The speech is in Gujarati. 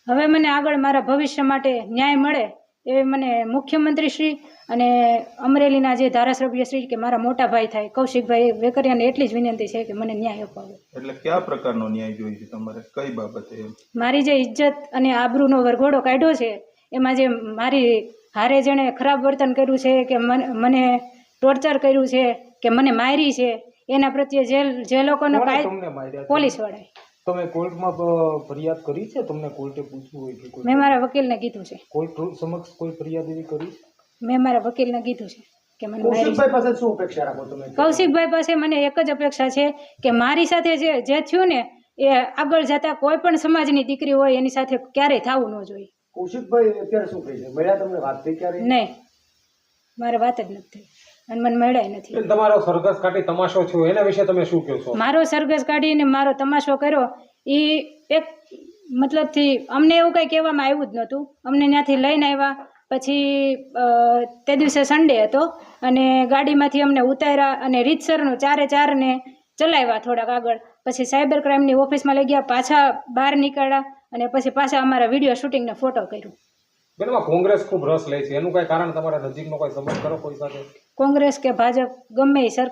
હવે મને આગળ મારા ભવિષ્ય માટે ન્યાય મળે એ મને મુખ્યમંત્રી શ્રી અને અમરેલીના જે ધારાસભ્ય શ્રી કે મારા મોટા ભાઈ થાય કૌશિકભાઈ વેકરિયાને એટલી જ વિનંતી છે કે મને ન્યાય અપાવો. એટલે કયા પ્રકારનો ન્યાય જોઈએ છે તમારે, કઈ બાબતે? મારી જે ઇજ્જત અને આબરૂનો વરઘોડો કાઢ્યો છે એમાં જે મારી હારે જેણે ખરાબ વર્તન કર્યું છે કે મને ટોર્ચર કર્યું છે કે મને મારી છે એના પ્રત્યે જે લોકોનો પોલીસ વાળાએ. તમે કોર્ટમાં ફરિયાદ કરી છે? તમને કોર્ટે પૂછ્યું હોય કે? મેં મારા વકીલને કીધું છે. કોર્ટ સમક્ષ કોઈ ફરિયાદ એવી કરી? મેં મારા વકીલને કીધું છે કે મને કૌશિકભાઈ પાસે શું અપેક્ષા રાખો તમે? કૌશિકભાઈ પાસે મને એક જ અપેક્ષા છે કે મારી સાથે જે થયું ને એ આગળ જતા કોઈ પણ સમાજની દીકરી હોય એની સાથે ક્યારેય થવું ન જોઈએ. કૌશિકભાઈ અત્યારે શું કહે છે? મળ્યા તમને વાત થઈ ક્યારે? નહીં, મારે વાત જ નથી થઈ અને મને મળ્યા નથી. તમારો સરઘસ કાઢી તમાશો થયો એના વિશે તમે શું કહો છો? મારો સરઘસ કાઢીને મારો તમાશો કર્યો એ એક મતલબથી અમને એવું કંઈ કહેવામાં આવ્યું જ નહોતું. અમને ત્યાંથી લઈને આવ્યા પછી તે દિવસે સન્ડે હતો અને ગાડીમાંથી અમને ઉતાર્યા અને રીતસરનો 4 ને ચલાવ્યા થોડાક આગળ. પછી સાયબર ક્રાઇમની ઓફિસમાં લઈ ગયા, પાછા બહાર નીકળ્યા અને પછી પાછા અમારા વિડીયો શૂટિંગને ફોટો કર્યું. બેનમાં કોંગ્રેસ ખૂબ રસ લે છે, એનું કઈ કારણ તમારા નજીકનો કોઈ સંબંધ કરો કોઈ સાથે? કોંગ્રેસ કે ભાજપ ગમે એ સરકાર